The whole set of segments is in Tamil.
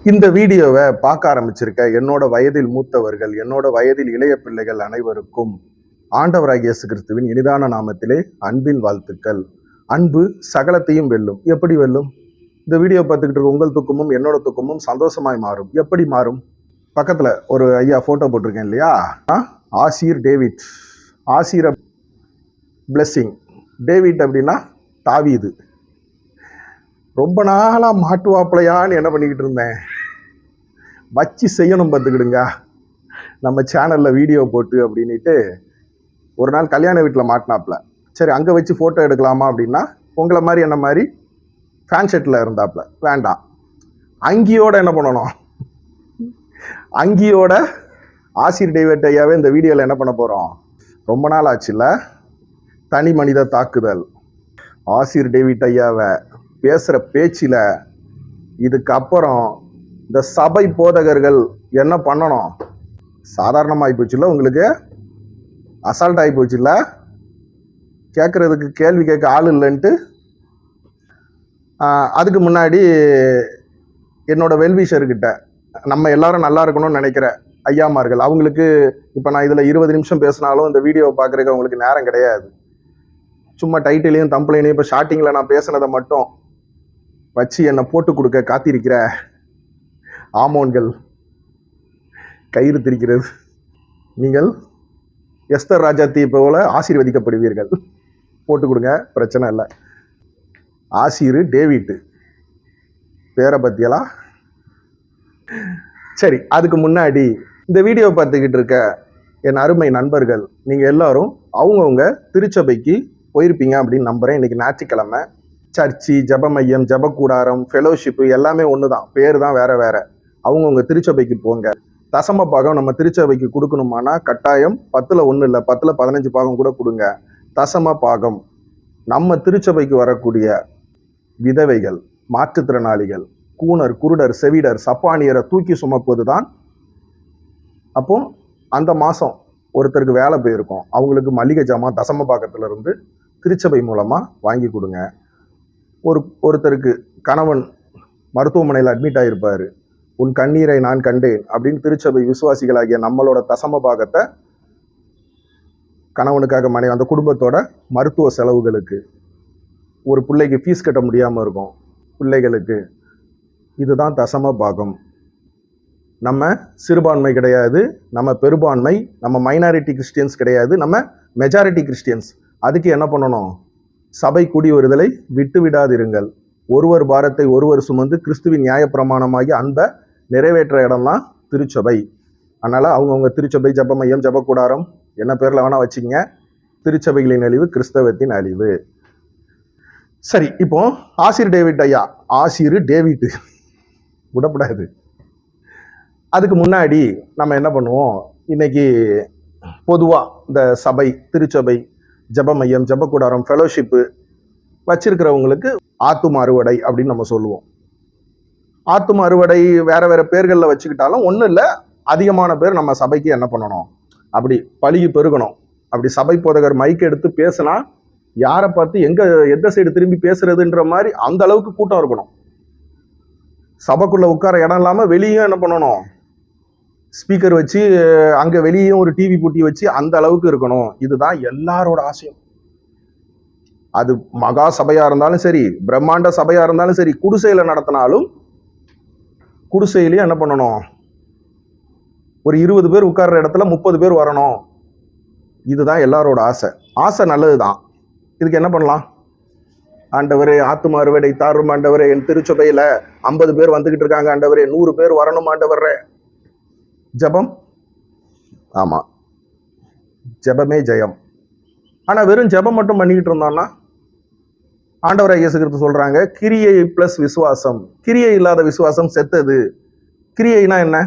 இந்த வீடியோவை பார்க்க ஆரம்பிச்சிருக்க என்னோட வயதில் மூத்தவர்கள், என்னோட வயதில் இளைய பிள்ளைகள் அனைவருக்கும் ஆண்டவராகிய இயேசு கிறிஸ்துவின் இனிதான நாமத்திலே அன்பின் வாழ்த்துக்கள். அன்பு சகலத்தையும் வெல்லும். எப்படி வெல்லும்? இந்த வீடியோ பார்த்துக்கிட்டு இருக்க உங்கள் துக்கமும் என்னோட துக்கமும் சந்தோஷமாய் மாறும். எப்படி மாறும்? பக்கத்தில் ஒரு ஐயா ஃபோட்டோ போட்டிருக்கேன் இல்லையா? ஆசீர் டேவிட். ஆசீர பிளெஸ்ஸிங். டேவிட் அப்படின்னா தாவீது. ரொம்ப நாளாக மாட்டுவாப்பிளையான்னு என்ன பண்ணிக்கிட்டு இருந்தேன், வச்சு செய்யணும் பார்த்துக்கிடுங்க நம்ம சேனலில் வீடியோ போட்டு அப்படின்ட்டு. ஒரு நாள் கல்யாண வீட்டில் மாட்டினாப்புல. சரி அங்கே வச்சு ஃபோட்டோ எடுக்கலாமா அப்படின்னா, உங்களை மாதிரி என்ன மாதிரி ஃபேன் ஷர்ட்டில் இருந்தாப்புல. வேண்டாம், அங்கியோட என்ன பண்ணணும், அங்கியோட ஆசிர் டேவிட் ஐயாவே இந்த வீடியோவில் என்ன பண்ண போகிறோம். ரொம்ப நாள் ஆச்சுல்ல, தனி மனித தாக்குதல். ஆசிர் டேவிட் ஐயாவை பேசுகிற பேச்சில் இதுக்கப்புறம் இந்த சபை போதகர்கள் என்ன பண்ணணும்? சாதாரணமாகி போச்சுல்ல, உங்களுக்கு அசால்ட் ஆகி போச்சுல்ல, கேட்குறதுக்கு கேள்வி கேட்க ஆள் இல்லைன்ட்டு. அதுக்கு முன்னாடி என்னோட வெல்விஷர்கிட்ட, நம்ம எல்லாரும் நல்லா இருக்கணும்னு நினைக்கிற ஐயாமார்கள், அவங்களுக்கு இப்போ நான் இதில் 20 நிமிஷம் பேசினாலும் இந்த வீடியோவை பார்க்குறதுக்கு அவங்களுக்கு நேரம் கிடையாது. சும்மா டைட்டிலையும் தம்ப்ளைனையும் இப்போ ஸ்டார்டிங்கில் நான் பேசுனதை மட்டும் வச்சு என்னை போட்டு கொடுக்க காத்திருக்கிற ஆமோன்கள், கயிறு திரிக்கிறது, நீங்கள் எஸ்தர் ராஜாத்தி போல ஆசீர்வதிக்கப்படுவீர்கள். போட்டு கொடுங்க, பிரச்சனை இல்லை. ஆசீரு டேவிட்டு பேரை பற்றியெல்லாம் சரி. அதுக்கு முன்னாடி இந்த வீடியோ பார்த்துக்கிட்டு இருக்க என் அருமை நண்பர்கள், நீங்கள் எல்லாரும் அவங்கவுங்க திருச்சபைக்கு போயிருப்பீங்க அப்படின்னு நம்புகிறேன். இன்றைக்கி ஞாயிற்றுக்கிழமை. சர்ச்சு, ஜப மையம், ஜபக்கூடாரம், ஃபெலோஷிப்பு எல்லாமே ஒன்று தான், பேர் தான் வேறு வேறு. அவங்கவுங்க திருச்சபைக்கு போங்க. தசம பாகம் நம்ம திருச்சபைக்கு கொடுக்கணுமானா கட்டாயம் 10ல் 1 இல்லை, 10ல் 15 பாகம் கூட கொடுங்க. தசம பாகம் நம்ம திருச்சபைக்கு வரக்கூடிய விதவைகள், மாற்றுத்திறனாளிகள், கூணர், குருடர், செவிடர், சப்பானியரை தூக்கி சுமப்பது தான். அப்போ அந்த மாதம் ஒருத்தருக்கு வேலை போயிருக்கோம், அவங்களுக்கு மளிகை ஜாமான் தசம பாகத்திலிருந்து திருச்சபை மூலமாக வாங்கி கொடுங்க. ஒருத்தருக்கு கணவன் மருத்துவமனையில் அட்மிட் ஆகிருப்பார், உன் கண்ணீரை நான் கண்டேன் அப்படின்னு திருச்சபை விசுவாசிகளாகிய நம்மளோட தசம பாகத்தை கணவனுக்காக மனைவி அந்த குடும்பத்தோட மருத்துவ செலவுகளுக்கு, ஒரு பிள்ளைக்கு ஃபீஸ் கட்ட முடியாமல் இருக்கும் பிள்ளைகளுக்கு, இதுதான் தசம பாகம். நம்ம சிறுபான்மை கிடையாது, நம்ம பெரும்பான்மை, நம்ம மைனாரிட்டி கிறிஸ்டியன்ஸ் கிடையாது, நம்ம மெஜாரிட்டி கிறிஸ்டியன்ஸ். அதுக்கு என்ன பண்ணணும்? சபை கூடி வருதலை விட்டு விடாதிருங்கள். ஒருவர் பாரத்தை ஒருவர் சுமந்து கிறிஸ்துவின் நியாயப்பிரமாணமாகி அன்பை நிறைவேற்ற இடம்லாம் திருச்சபை. அதனால் அவங்கவுங்க திருச்சபை, ஜப மையம், ஜபக்கூடாரம் என்ன பேரில் வேணால் வச்சுக்கங்க. திருச்சபைகளின் அழிவு கிறிஸ்தவத்தின் அழிவு. சரி, இப்போ ஆசிர் டேவிட் ஐயா, ஆசிர் டேவிட்டு விடப்படாது. அதுக்கு முன்னாடி நம்ம என்ன பண்ணுவோம், இன்னைக்கு பொதுவாக இந்த சபை, திருச்சபை, ஜப மையம், ஜபக்கூடாரம், ஃபெலோஷிப்பு வச்சிருக்கிறவங்களுக்கு ஆத்தும அறுவடை அப்படின்னு நம்ம சொல்லுவோம். ஆத்தும அறுவடை வேற வேற பேர்களில் வச்சுக்கிட்டாலும் ஒன்றும் இல்லை, அதிகமான பேர் நம்ம சபைக்கு என்ன பண்ணணும், அப்படி பழுகி பெருகணும். அப்படி சபை போதகர் மைக் எடுத்து பேசினா யாரை பார்த்து எந்த சைடு திரும்பி பேசுறதுன்ற மாதிரி அந்த அளவுக்கு கூட்டம் இருக்கணும். சபைக்குள்ள உட்கார இடம் இல்லாமல் வெளியும் என்ன பண்ணணும், ஸ்பீக்கர் வச்சு அங்கே வெளியும் ஒரு டிவி பூட்டி வச்சு அந்த அளவுக்கு இருக்கணும். இதுதான் எல்லாரோட ஆசையும். அது மகா சபையா இருந்தாலும் சரி, பிரம்மாண்ட சபையா இருந்தாலும் சரி, குடிசையில நடத்தினாலும் குடிசையிலையும் என்ன பண்ணணும், ஒரு 20 பேர் உட்கார்ற இடத்துல 30 பேர் வரணும். இதுதான் எல்லாரோட ஆசை. ஆசை நல்லதுதான். இதுக்கு என்ன பண்ணலாம்? ஆண்டவரே ஆத்தும அறுவடை தாரும் ஆண்டவரே, என் திருச்சபையில 50 பேர் வந்துகிட்டு இருக்காங்க ஆண்டவரே, 100 பேர் வரணும் ஆண்டவரே. ஜபம், ஆமா, ஜபமே ஜெயம். ஆனா வெறும் ஜபம் மட்டும் பண்ணிக்கிட்டு இருந்தோம்னா, ஆண்டவராகிய இயேசு கிறிஸ்து சொல்றாங்க, கிரியை பிளஸ் விசுவாசம், கிரியை இல்லாத விசுவாசம் செத்தது. கிரியைனா என்ன?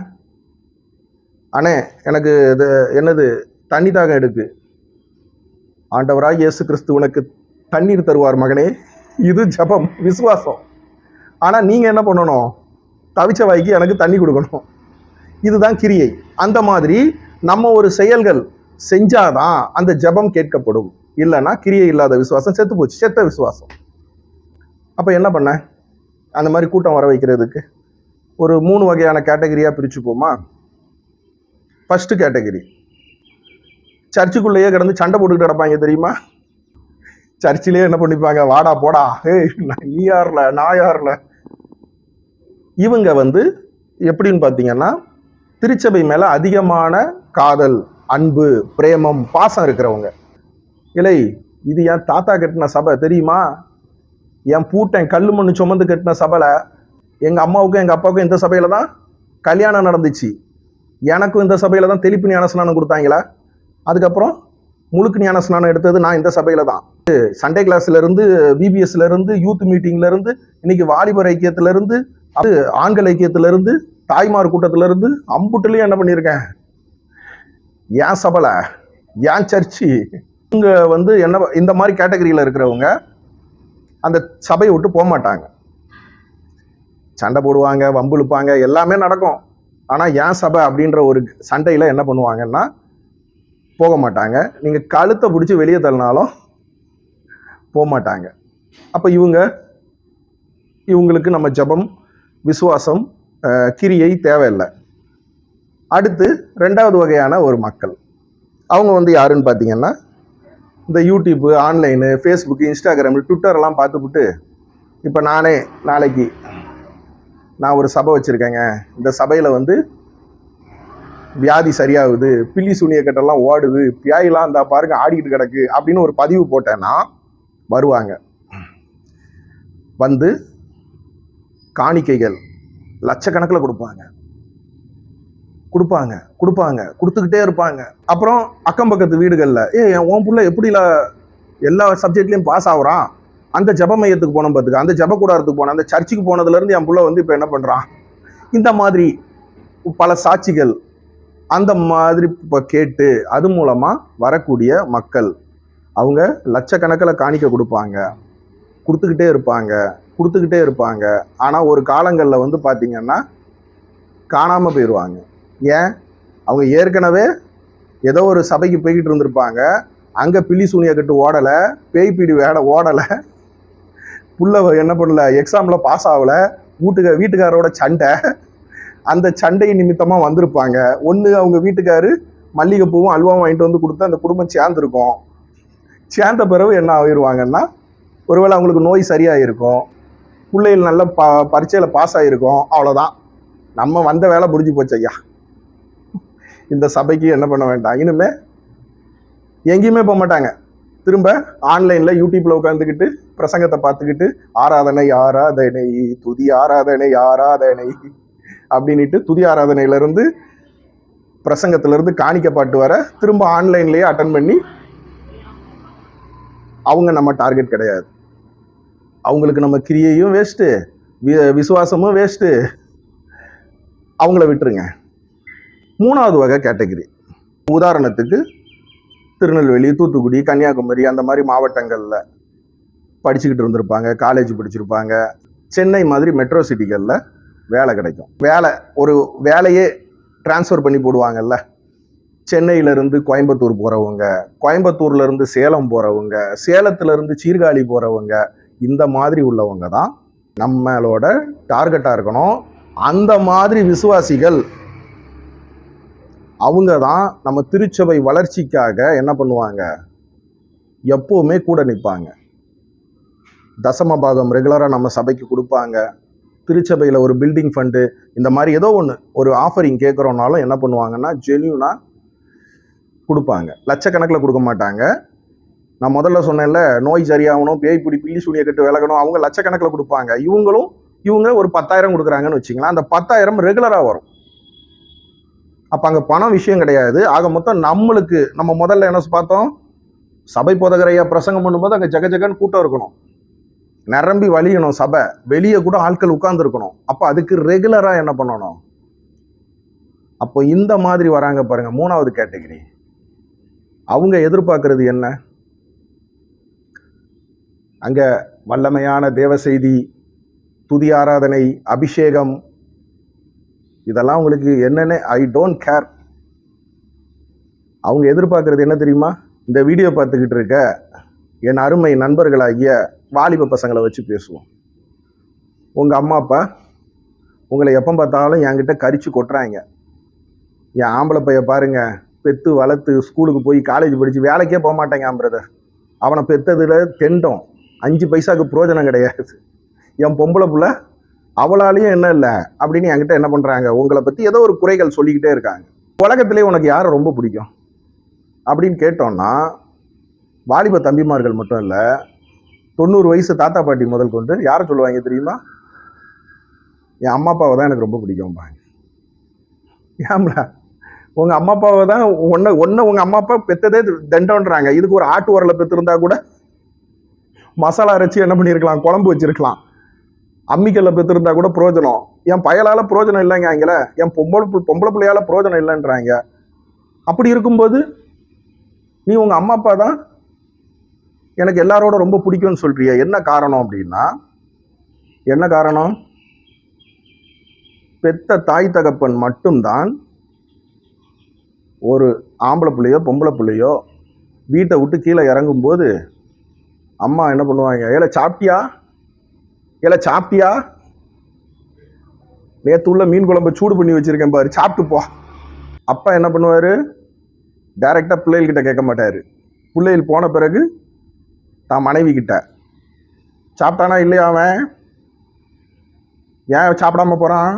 அண்ணே எனக்கு இது என்னது, தண்ணி தாகம் எடுக்கு, ஆண்டவராகிய இயேசு கிறிஸ்து உனக்கு தண்ணீர் தருவார் மகனே. இது ஜபம், விசுவாசம். ஆனா நீங்க என்ன பண்ணணும்? தவிச்ச வாய்க்கு எனக்கு தண்ணி கொடுக்கணும். இதுதான் கிரியை. அந்த மாதிரி நம்ம ஒரு செயல்கள் செஞ்சாதான் அந்த ஜபம் கேட்கப்படும். இல்லைன்னா கிரியை இல்லாத விசுவாசம் செத்து போச்சு, செத்த விசுவாசம். அப்போ என்ன பண்ண? அந்த மாதிரி கூட்டம் வர வைக்கிறதுக்கு ஒரு 3 வகையான கேட்டகரியாக பிரிச்சுப்போமா. ஃபர்ஸ்ட் கேட்டகரி, சர்ச்சுக்குள்ளேயே கிடந்து சண்டை போட்டுக்கிட்டு கிடப்பாங்க தெரியுமா. சர்ச்சிலே என்ன பண்ணிப்பாங்க, வாடா போடா, ஏய் நீ யார்ல நான் யார்ல. இவங்க வந்து எப்படின்னு பார்த்தீங்கன்னா, திருச்சபை மேல அதிகமான காதல், அன்பு, பிரேமம், பாசம் இருக்கிறவங்க. இல்லை, இது என் தாத்தா கட்டின சபை தெரியுமா, என் பூட்டன் கல்லு மண்ணு சுமந்து கட்டின சபையில எங்க அம்மாவுக்கும் எங்க அப்பாவுக்கும் இந்த சபையில தான் கல்யாணம் நடந்துச்சு, எனக்கும் இந்த சபையில தான் தெளிப்பு ஞானஸ்நானம் கொடுத்தாங்களா, அதுக்கப்புறம் முழுக்கு ஞானஸ்நானம் எடுத்தது நான் இந்த சபையில தான். சண்டே கிளாஸ்ல இருந்து, பிபிஎஸ்ல இருந்து, யூத் மீட்டிங்ல இருந்து, இன்னைக்கு வாலிபர் ஐக்கியத்துல இருந்து, அது ஆண்கள் ஐக்கியத்துல இருந்து, தாய்மார் கூட்டத்துல இருந்து, அம்புட்டுலயும் என்ன பண்ணியிருக்கேன், ஏன் சபைல, ஏன் சர்ச்சு. இவங்க வந்து என்ன, இந்த மாதிரி கேட்டகரியில இருக்கிறவங்க அந்த சபையை விட்டு போக மாட்டாங்க. சண்டை போடுவாங்க, வம்புழுப்பாங்க, எல்லாமே நடக்கும். ஆனா ஏன் சபை அப்படின்ற ஒரு சண்டையில என்ன பண்ணுவாங்கன்னா போக மாட்டாங்க. நீங்க கழுத்தை பிடிச்சி வெளியே தள்ளினாலும் போக மாட்டாங்க. அப்ப இவங்களுக்கு நம்ம ஜபம், விசுவாசம், கிரியை தேவையில்லை. அடுத்து 2வது வகையான ஒரு மக்கள், அவங்க வந்து யாருன்னு பார்த்தீங்கன்னா, இந்த யூடியூப், ஆன்லைனு, ஃபேஸ்புக், இன்ஸ்டாகிராம், ட்விட்டர்லாம் பார்த்துப்புட்டு, இப்போ நானே நாளைக்கு நான் ஒரு சபை வச்சுருக்கேங்க, இந்த சபையில் வந்து வியாதி சரியாகுது, பில்லி சூனிய கட்டெல்லாம் ஓடுது, பியாயெல்லாம் அந்த பாருங்க ஆடிக்கிட்டு கிடக்கு அப்படின்னு ஒரு பதிவு போட்டேன்னா வருவாங்க. வந்து காணிக்கைகள் லட்சக்கணக்கில் கொடுத்துக்கிட்டே இருப்பாங்க. அப்புறம் அக்கம் பக்கத்து வீடுகளில், உன் புள்ள எப்படில எல்லா சப்ஜெக்ட்லையும் பாஸ் ஆகுறான், அந்த ஜப மையத்துக்கு போன பார்த்துக்க, அந்த ஜப கூடாரத்துக்கு போன, அந்த சர்ச்சுக்கு போனதுலேருந்து என் புள்ள வந்து இப்போ என்ன பண்ணுறான், இந்த மாதிரி பல சாட்சிகள் அந்த மாதிரி இப்போ கேட்டு அது மூலமாக வரக்கூடிய மக்கள், அவங்க லட்சக்கணக்கில் காணிக்க கொடுத்துக்கிட்டே இருப்பாங்க. ஆனால் ஒரு காலங்களில் வந்து பார்த்திங்கன்னா காணாமல் போயிடுவாங்க. ஏன், அவங்க ஏற்கனவே ஏதோ ஒரு சபைக்கு போய்கிட்டு இருந்திருப்பாங்க, அங்கே பில்லி சூனிய கட்டு ஓடலை, பேய் பீடி ஓடலை, புள்ள என்ன பண்ணல, எக்ஸாமில் பாஸ் ஆகலை, வீட்டுக்காரோட சண்டை, அந்த சண்டை நிமித்தமாக வந்திருப்பாங்க. ஒன்று அவங்க வீட்டுக்காரு மல்லிகைப்பூவும் அல்வாவும் வாங்கிட்டு வந்து கொடுத்து அந்த குடும்பம் சேர்ந்துருக்கும். சேர்ந்த பிறகு என்ன ஆகிடுவாங்கன்னா, ஒருவேளை அவங்களுக்கு நோய் சரியாக இருக்கும், பிள்ளைகள் நல்ல பரீட்சையில் பாஸ் ஆகிருக்கும், அவ்வளோதான், நம்ம வந்த வேலை முடிஞ்சு போச்சு ஐயா, இந்த சபைக்கு என்ன பண்ண வேண்டாம், இனிமே எங்கேயுமே போக மாட்டாங்க. திரும்ப ஆன்லைனில் யூடியூப்பில் உட்காந்துக்கிட்டு பிரசங்கத்தை பார்த்துக்கிட்டு ஆராதனை ஆராதனை துதி ஆராதனை ஆராதனை அப்படின்ட்டு துதி ஆராதனையிலேருந்து பிரசங்கத்திலேருந்து காணிக்க பாட்டு வர திரும்ப ஆன்லைன்லேயே அட்டன் பண்ணி, அவங்க நம்ம டார்கெட் கிடையாது. அவங்களுக்கு நம்ம கிரியையும் வேஸ்ட்டு, விசுவாசமும் வேஸ்ட்டு, அவங்கள விட்டுருங்க. 3வது வகை கேட்டகரி, உதாரணத்துக்கு திருநெல்வேலி, தூத்துக்குடி, கன்னியாகுமரி அந்த மாதிரி மாவட்டங்களில் படிச்சுக்கிட்டு இருந்திருப்பாங்க, காலேஜ் படிச்சிருப்பாங்க, சென்னை மாதிரி மெட்ரோ சிட்டிகளில் வேலை கிடைக்கும். ஒரு வேலையே டிரான்ஸ்ஃபர் பண்ணி போடுவாங்கல்ல, சென்னையிலேருந்து கோயம்புத்தூர் போகிறவங்க, கோயம்புத்தூர்லேருந்து சேலம் போகிறவங்க, சேலத்துலேருந்து சீர்காழி போகிறவங்க, இந்த மாதிரி உள்ளவங்க தான் நம்மளோட டார்கெட்டாக இருக்கணும். அந்த மாதிரி விசுவாசிகள் அவங்க தான் நம்ம திருச்சபை வளர்ச்சிக்காக என்ன பண்ணுவாங்க, எப்போவுமே கூட நிற்பாங்க. தசம பாகம் ரெகுலராக நம்ம சபைக்கு கொடுப்பாங்க. திருச்சபையில் ஒரு பில்டிங் ஃபண்டு, இந்த மாதிரி ஏதோ ஒன்று ஒரு ஆஃபரிங் கேட்குறோன்னாலும் என்ன பண்ணுவாங்கன்னா ஜென்யூனாக கொடுப்பாங்க. லட்சக்கணக்கில் கொடுக்க மாட்டாங்க. நான் முதல்ல சொன்னேன்ல, நோய் சரியாகணும், பேய் பிடி பில்லி சூனிய கட்டு விலகணும், அவங்க லட்சக்கணக்கில் கொடுப்பாங்க. இவங்க ஒரு 10,000 கொடுக்குறாங்கன்னு வச்சுங்களேன், அந்த 10,000 ரெகுலராக வரும். அப்போ அங்கே பணம் விஷயம் கிடையாது. ஆக மொத்தம் நம்ம முதல்ல என்ன பார்த்தோம், சபை போதகரையா பிரசங்கம் பண்ணும்போது அங்கே ஜகஜகன்னு கூட்டம் இருக்கணும், நிரம்பி வழியணும் சபை, வெளியே கூட ஆட்கள் உட்கார்ந்துருக்கணும். அப்போ அதுக்கு ரெகுலராக என்ன பண்ணணும். அப்போ இந்த மாதிரி வராங்க பாருங்க, 3வது கேட்டகரி. அவங்க எதிர்பார்க்கறது என்ன, அங்கே வல்லமையான தேவ செய்தி, துதி ஆராதனை, அபிஷேகம், இதெல்லாம் உங்களுக்கு என்னென்ன ஐ டோன்ட் கேர். அவங்க எதிர்பார்க்கறது என்ன தெரியுமா, இந்த வீடியோ பார்த்துக்கிட்டு இருக்க என் அருமை நண்பர்களாகிய வாலிப பசங்களை வச்சு பேசுவோம். உங்கள் அம்மா அப்பா உங்களை எப்போ பார்த்தாலும் என்கிட்ட கரிச்சு கொட்டுறாங்க. என் ஆம்பளை பைய பாருங்க, பெத்து வளர்த்து ஸ்கூலுக்கு போய் காலேஜ் படித்து வேலைக்கே போக மாட்டேங்க பிரதர். அவனை பெற்றதில் தெண்டம் 5 பைசாவுக்கு பிரயோஜனம் கிடையாது. என் பொம்பளை புள்ள அவளாலையும் என்ன இல்லை அப்படின்னு என்கிட்ட என்ன பண்ணுறாங்க, உங்களை பற்றி ஏதோ ஒரு குறைகள் சொல்லிக்கிட்டே இருக்காங்க. உலகத்திலே உனக்கு யாரை ரொம்ப பிடிக்கும் அப்படின்னு கேட்டோன்னா, வாலிப தம்பிமார்கள் மட்டும் இல்லை, 90 வயசு தாத்தா பாட்டி முதல் கொண்டு யாரை சொல்லுவாங்க தெரியுமா? என் அம்மா அப்பாவை தான் எனக்கு ரொம்ப பிடிக்கும்பாங்க. ஏம்ல உங்கள் அம்மா அப்பாவை தான் ஒன்று உங்கள் அம்மா அப்பா பெற்றதே தண்டன்றாங்க. இதுக்கு ஒரு ஆட்டு உரலை பெற்றிருந்தா கூட மசாலா அரைச்சி என்ன பண்ணியிருக்கலாம், குழம்பு வச்சிருக்கலாம். அம்மிக்கல்ல பெற்றிருந்தா கூட பிரயோஜனம். என் பயலால் பிரயோஜனம் இல்லைங்க அங்கே, என் பொம்பளை பிள்ளையால் பிரயோஜனம் இல்லைன்றாங்க. அப்படி இருக்கும்போது நீ உங்கள் அம்மா அப்பா தான் எனக்கு எல்லாரோட ரொம்ப பிடிக்கும்னு சொல்றிய. என்ன காரணம் அப்படின்னா, என்ன காரணம்? பெத்த தாய் தகப்பன் மட்டும்தான் ஒரு ஆம்பளை பிள்ளையோ பொம்பளை பிள்ளையோ வீட்டை விட்டு கீழே இறங்கும்போது அம்மா என்ன பண்ணுவாங்க, ஏல சாப்பிட்டியா, நேற்று உள்ள மீன் குழம்பு சூடு பண்ணி வச்சிருக்கேன் பாரு, சாப்பிட்டு போ. அப்பா என்ன பண்ணுவார், டைரெக்டாக பிள்ளைகள்கிட்ட கேட்க மாட்டார். பிள்ளைகள் போன பிறகு தான் மனைவி கிட்ட, சாப்பிட்டானா இல்லையா, அவன் ஏன் சாப்பிடாம போகிறான்?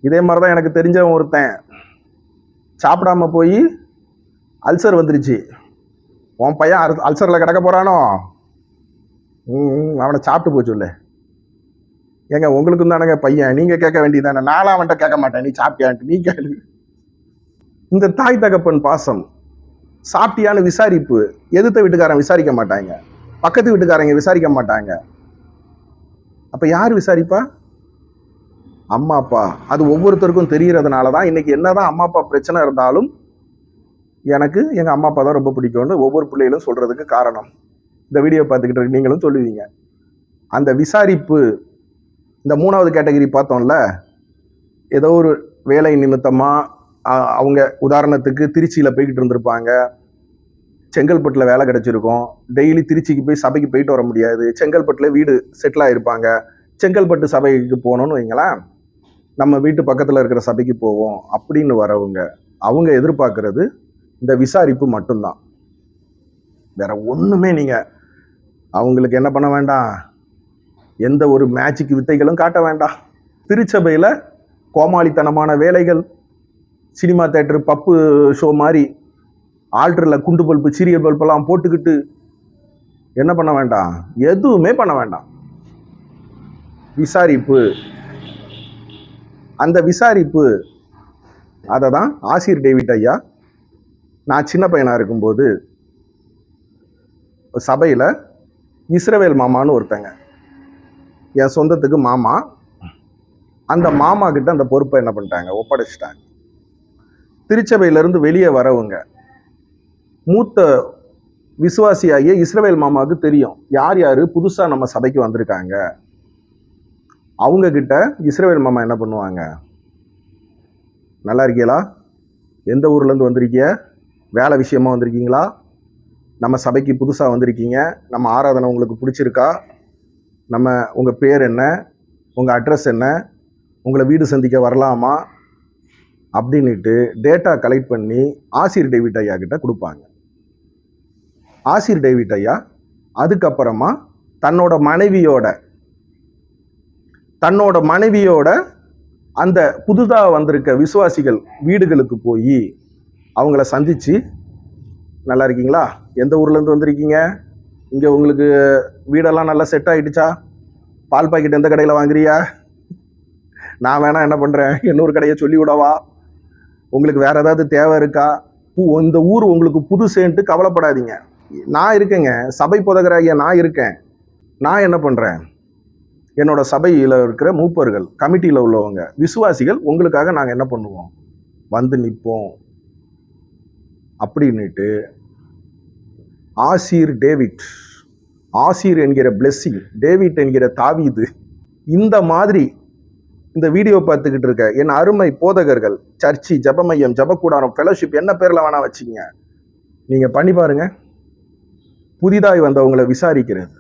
இதே மாதிரி தான் எனக்கு தெரிஞ்சவன் ஒருத்தன் சாப்பிடாம போய் அல்சர் வந்துருச்சு. உன் பையன் அல்சரில் கிடக்க போகிறானோ, அவனை சாப்பிட்டு போச்சு இல்லை. ஏங்க உங்களுக்கும் தானேங்க பையன், நீங்கள் கேட்க வேண்டியதானே. நானும் அவன்கிட்ட கேட்க மாட்டேன் நீ சாப்பிட்டியான்ட்டு, நீ கேளு. இந்த தாய் தகப்பன் பாசம், சாப்பிட்டியான்னு விசாரிப்பு எதிர்த்த வீட்டுக்காரன் விசாரிக்க மாட்டாங்க, பக்கத்து வீட்டுக்காரங்க விசாரிக்க மாட்டாங்க. அப்போ யார் விசாரிப்பா? அம்மா அப்பா. அது ஒவ்வொருத்தருக்கும் தெரிகிறதுனால தான் இன்னைக்கு என்னதான் அம்மா அப்பா பிரச்சனை இருந்தாலும் எனக்கு எங்கள் அம்மா அப்பா தான் ரொம்ப பிடிக்கும்னு ஒவ்வொரு பிள்ளைகளும் சொல்கிறதுக்கு காரணம். இந்த வீடியோ பார்த்துக்கிட்டு நீங்களும் சொல்லுவீங்க. அந்த விசாரிப்பு, இந்த 3வது கேட்டகரி பார்த்தோம்ல, ஏதோ ஒரு வேலை நிமித்தமாக அவங்க உதாரணத்துக்கு திருச்சியில் போய்கிட்டு இருந்திருப்பாங்க, செங்கல்பட்டில் வேலை கிடச்சிருக்கும், டெய்லி திருச்சிக்கு போய் சபைக்கு போயிட்டு வர முடியாது, செங்கல்பட்டில் வீடு செட்டில் ஆகிருப்பாங்க. செங்கல்பட்டு சபைக்கு போகணுன்னு வைங்களேன், நம்ம வீட்டு பக்கத்தில் இருக்கிற சபைக்கு போவோம் அப்படின்னு வரவங்க, அவங்க எதிர்பார்க்கறது இந்த விசாரிப்பு மட்டும்தான். வேற ஒன்றுமே நீங்கள் அவங்களுக்கு என்ன பண்ண வேண்டாம், எந்த ஒரு மேஜிக் வித்தைகளும் காட்ட வேண்டாம். திருச்சபையில் கோமாளித்தனமான வேலைகள், சினிமா தேட்டரு பப்பு ஷோ மாதிரி ஆல்டரில் குண்டு பல்பு சீரியல் பல்பெல்லாம் போட்டுக்கிட்டு என்ன பண்ண வேண்டாம், எதுவுமே பண்ண வேண்டாம். விசாரிப்பு, அந்த விசாரிப்பு அதை தான் ஆசிர் டேவிட் ஐயா, நான் சின்ன பையனாக இருக்கும்போது சபையில் இஸ்ரவேல் மாமான்னு ஒருத்தங்க, என் சொந்தத்துக்கு மாமா, அந்த மாமா கிட்ட அந்த பொறுப்பை என்ன பண்ணிட்டாங்க, ஒப்படைச்சிட்டாங்க. திருச்சபையிலேருந்து வெளியே வரவங்க, மூத்த விசுவாசியாகிய இஸ்ரவேல் மாமாவுக்கு தெரியும் யார் யார் புதுசாக நம்ம சபைக்கு வந்திருக்காங்க. அவங்க கிட்ட இஸ்ரவேல் மாமா என்ன பண்ணுவாங்க, நல்லா இருக்கீங்களா, எந்த ஊர்லேருந்து வந்திருக்கீங்க, வேலை விஷயமா வந்திருக்கீங்களா, நம்ம சபைக்கு புதுசாக வந்திருக்கீங்க, நம்ம ஆராதனை உங்களுக்கு பிடிச்சிருக்கா, உங்கள் பேர் என்ன, உங்கள் அட்ரஸ் என்ன, உங்களை வீடு சந்திக்க வரலாமா அப்படின்ட்டு டேட்டா கலெக்ட் பண்ணி ஆசிர் டேவிட் ஐயா கிட்ட கொடுப்பாங்க. ஆசிர் டேவிட் ஐயா அதுக்கப்புறமா தன்னோட மனைவியோட அந்த புதுதாக வந்திருக்க விசுவாசிகள் வீடுகளுக்கு போய் அவங்கள சந்தித்து, நல்லா இருக்கீங்களா, எந்த ஊர்லேருந்து வந்திருக்கீங்க, இங்கே உங்களுக்கு வீடெல்லாம் நல்லா செட் ஆகிடுச்சா, பால் பாக்கெட் எந்த கடையில் வாங்குறியா, நான் வேணா என்ன பண்ணுறேன் இன்னொரு கடையை சொல்லி விடவா, உங்களுக்கு வேறு ஏதாவது தேவை இருக்கா, இந்த ஊர் உங்களுக்கு புதுசேன்ட்டு கவலைப்படாதீங்க, நான் இருக்கேங்க, சபை புதகராகிய நான் இருக்கேன். நான் என்ன பண்ணுறேன், என்னோட சபையில் இருக்கிற மூப்பர்கள், கமிட்டியில் உள்ளவங்க, விசுவாசிகள் உங்களுக்காக நாங்கள் என்ன பண்ணுவோம், வந்து நிற்போம் அப்படின்னுட்டு ஆசீர் என்கிற பிளெஸ்ஸிங், டேவிட் என்கிற தாவீது, இந்த மாதிரி இந்த வீடியோ பார்த்துக்கிட்டு இருக்க என் அருமை போதகர்கள், சர்ச்சி, ஜபமையம், ஜபக்கூடாரம், ஃபெலோஷிப், என்ன பேரில் வேணா வச்சுங்க, நீங்கள் பண்ணி பாருங்க. புதிதாய் வந்தவங்களை விசாரிக்கிறது.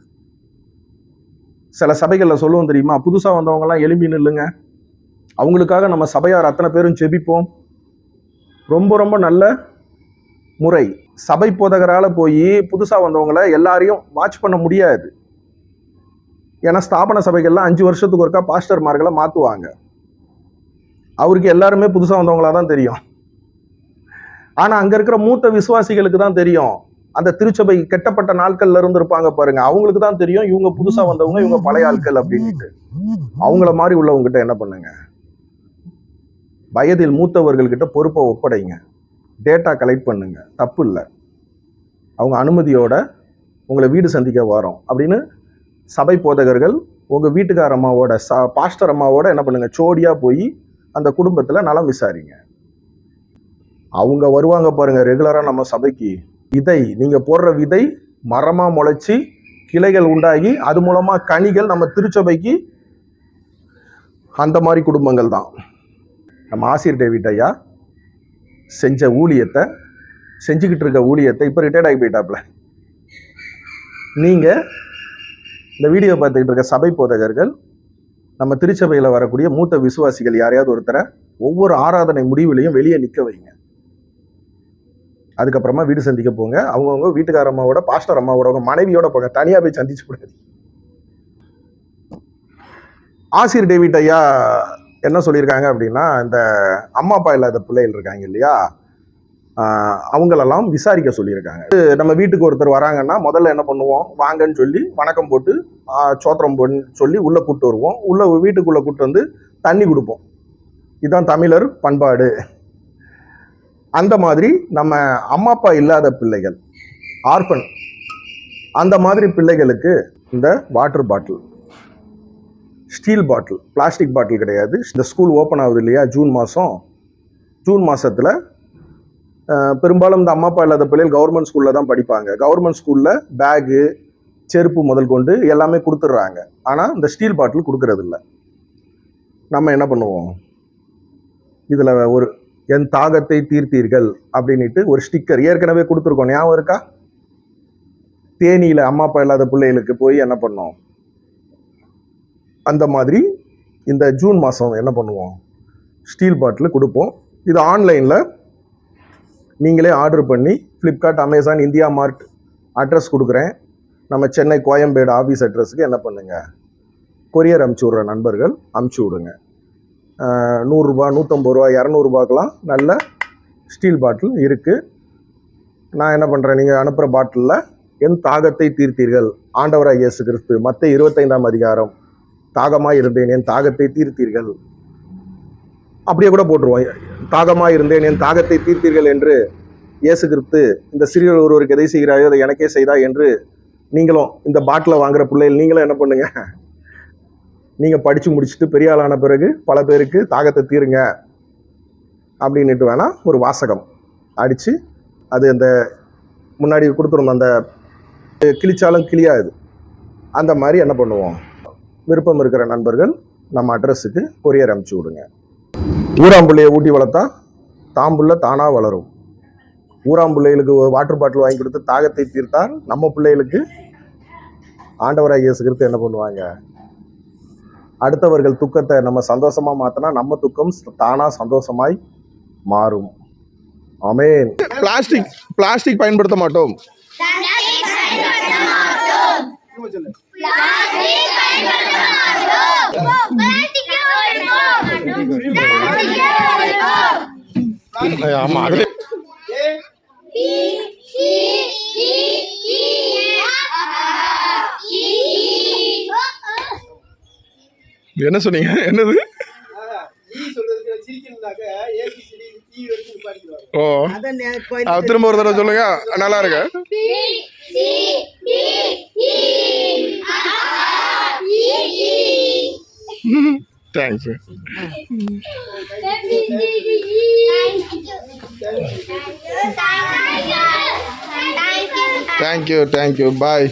சில சபைகளில் சொல்லுவோம் தெரியுமா, புதுசாக வந்தவங்கலாம் எலும்பி நில்லுங்க, அவங்களுக்காக நம்ம சபையார் அத்தனை பேரும் ஜெபிப்போம். ரொம்ப ரொம்ப நல்ல முறை. சபை போதகரால் போய் புதுசாக வந்தவங்களை எல்லாரையும் வாட்ச் பண்ண முடியாது. ஏன்னா ஸ்தாபன சபைகள்லாம் 5 வருஷத்துக்கு ஒருக்கா பாஸ்டர்மார்களை மாற்றுவாங்க. அவருக்கு எல்லாருமே புதுசாக வந்தவங்களா தான் தெரியும். ஆனால் அங்கே இருக்கிற மூத்த விசுவாசிகளுக்கு தான் தெரியும். அந்த திருச்சபை கெட்டப்பட்ட நாட்கள்ல இருந்து இருப்பாங்க பாருங்க, அவங்களுக்கு தான் தெரியும் இவங்க புதுசாக வந்தவங்க, இவங்க பழைய ஆட்கள் அப்படின்ட்டு. அவங்கள மாதிரி உள்ளவங்ககிட்ட என்ன பண்ணுங்க, வயதில் மூத்தவர்கள்கிட்ட பொறுப்பை ஒப்படைங்க, டேட்டா கலெக்ட் பண்ணுங்க, தப்பு இல்லை. அவங்க அனுமதியோட உங்களை வீடு சந்திக்க வரோம் அப்படின்னு சபை போதகர்கள் உங்கள் வீட்டுக்கார அம்மாவோட பாஸ்டர் அம்மாவோட என்ன பண்ணுங்க, ஜோடியாக போய் அந்த குடும்பத்தில் நலம் விசாரிங்க. அவங்க வருவாங்க பாருங்க ரெகுலராக நம்ம சபைக்கு. விதை, நீங்கள் போடுற விதை மரமாக முளைச்சி கிளைகள் உண்டாகி அது மூலமாக கனிகள் நம்ம திருச்சபைக்கு. அந்த மாதிரி குடும்பங்கள் தான் நம்ம ஆசிர் டேவிட் ஐயா செஞ்ச ஊழியத்தை, செஞ்சுக்கிட்டு இருக்க ஊழியத்தை. இப்போ ரிட்டையர்ட் ஆகி போயிட்டாப்ல. நீங்கள் இந்த வீடியோ பார்த்துக்கிட்டு இருக்க சபை போதகர்கள், நம்ம திருச்சபையில் வரக்கூடிய மூத்த விசுவாசிகள் யாரையாவது ஒருத்தரை ஒவ்வொரு ஆராதனை முடிவுலையும் வெளியே நிற்க வைங்க. அதுக்கப்புறமா வீடு சந்திக்க போங்க. அவங்கவுங்க வீட்டுக்கார அம்மாவோட, பாஸ்டர் அம்மாவோட, அவங்க மனைவியோட போங்க. தனியாக போய் சந்திச்சு கூடாது. ஆசிர் டேவிட் ஐயா என்ன சொல்லியிருக்காங்க அப்படின்னா, இந்த அம்மா அப்பா இல்லாத பிள்ளைகள் இருக்காங்க இல்லையா, அவங்களெல்லாம் விசாரிக்க சொல்லியிருக்காங்க. நம்ம வீட்டுக்கு ஒருத்தர் வராங்கன்னா முதல்ல என்ன பண்ணுவோம், வாங்கன்னு சொல்லி வணக்கம் போட்டு சோத்திரம் போன்னு சொல்லி உள்ளே கூப்பிட்டு வருவோம். வீட்டுக்குள்ளே கூப்பிட்டு வந்து தண்ணி கொடுப்போம். இதுதான் தமிழர் பண்பாடு. அந்த மாதிரி நம்ம அம்மா அப்பா இல்லாத பிள்ளைகள், ஆர்ஃபன், அந்த மாதிரி பிள்ளைகளுக்கு இந்த வாட்டர் பாட்டில், ஸ்டீல் பாட்டில், பிளாஸ்டிக் பாட்டில் கிடையாது. இந்த ஸ்கூல் ஓப்பன் ஆகுது இல்லையா, ஜூன் மாதத்தில் பெரும்பாலும் இந்த அம்மா அப்பா இல்லாத பிள்ளைகள் கவர்மெண்ட் ஸ்கூலில் தான் படிப்பாங்க. கவர்மெண்ட் ஸ்கூலில் பேகு, செருப்பு முதல் கொண்டு எல்லாமே கொடுத்துட்றாங்க. ஆனால் இந்த ஸ்டீல் பாட்டில் கொடுக்கறது இல்லை. நம்ம என்ன பண்ணுவோம், இதில் ஒரு என் தாகத்தை தீர்த்தீர்கள் அப்படின்ட்டு ஒரு ஸ்டிக்கர் ஏற்கனவே கொடுத்துருக்கோம், ஞாபகம் இருக்கா? தேனியில் அம்மா அப்பா இல்லாத பிள்ளைகளுக்கு போய் என்ன பண்ணோம், அந்த மாதிரி இந்த ஜூன் மாதம் என்ன பண்ணுவோம், ஸ்டீல் பாட்டில் கொடுப்போம். இது ஆன்லைனில் நீங்களே ஆர்டர் பண்ணி ஃப்ளிப்கார்ட், அமேசான், இந்தியா மார்ட் அட்ரஸ் கொடுக்குறேன். நம்ம சென்னை கோயம்பேடு ஆஃபீஸ் அட்ரஸுக்கு என்ன பண்ணுங்கள், கொரியர் அமுச்சு விட்ற நண்பர்கள் அமுச்சு விடுங்க. 100 ரூபா, 150 ரூபா, 200 ரூபாய்க்கெலாம் நல்ல ஸ்டீல் பாட்டில் இருக்குது. நான் என்ன பண்ணுறேன், நீங்கள் அனுப்புகிற பாட்டிலில் என் தாகத்தை தீர்த்தீர்கள், ஆண்டவராக இயேசு கிறிஸ்து மத்தேயு 25ஆம் அதிகாரம், தாகமாக இருந்தேன் என் தாகத்தை தீர்த்தீர்கள், அப்படியே கூட போட்டுருவோம். தாகமாக இருந்தேன் என் தாகத்தை தீர்த்தீர்கள் என்று இயேசு கிறிஸ்து இந்த சிறியர் ஒருவருக்கு எதை செய்கிறாயோ அதை எனக்கே செய்தா என்று நீங்களும் இந்த பாட்டிலை வாங்குற பிள்ளைகள் நீங்களும் என்ன பண்ணுங்க, நீங்கள் படித்து முடிச்சுட்டு பெரிய ஆளான பிறகு பல பேருக்கு தாகத்தை தீருங்க அப்படின்ட்டு வேணால் ஒரு வாசகம் அடித்து அது அந்த முன்னாடி கொடுத்துருந்தோம், அந்த கிழிச்சாலும் கிளியாது. அந்த மாதிரி என்ன பண்ணுவோம், விருப்பம் இருக்கிற நண்பர்கள் நம்ம அட்ரஸுக்கு கொரியர் அனுப்பிச்சி விடுங்க. ஊராம்பிள்ளையை ஊட்டி வளர்த்தா தாம்புள்ள தானாக வளரும். ஊராம்பிள்ளைகளுக்கு வாட்டர் பாட்டில் வாங்கி கொடுத்து தாகத்தை தீர்த்தால் நம்ம பிள்ளைகளுக்கு ஆண்டவராக இயேசு கிறிஸ்து என்ன பண்ணுவாங்க, அடுத்தவர்கள் துக்கத்தை நம்ம சந்தோஷமாக மாற்றினா நம்ம துக்கம் தானாக சந்தோஷமாய் மாறும். ஆமென். பிளாஸ்டிக் பயன்படுத்த மாட்டோம். ஆமா, என்ன சொன்னீங்க, என்னது? ஓ, திரும்ப ஒரு தடவை சொல்லுங்க, நல்லா இருக்கு. தேங்க்ஸ். தேங்க்யூ. பாய்.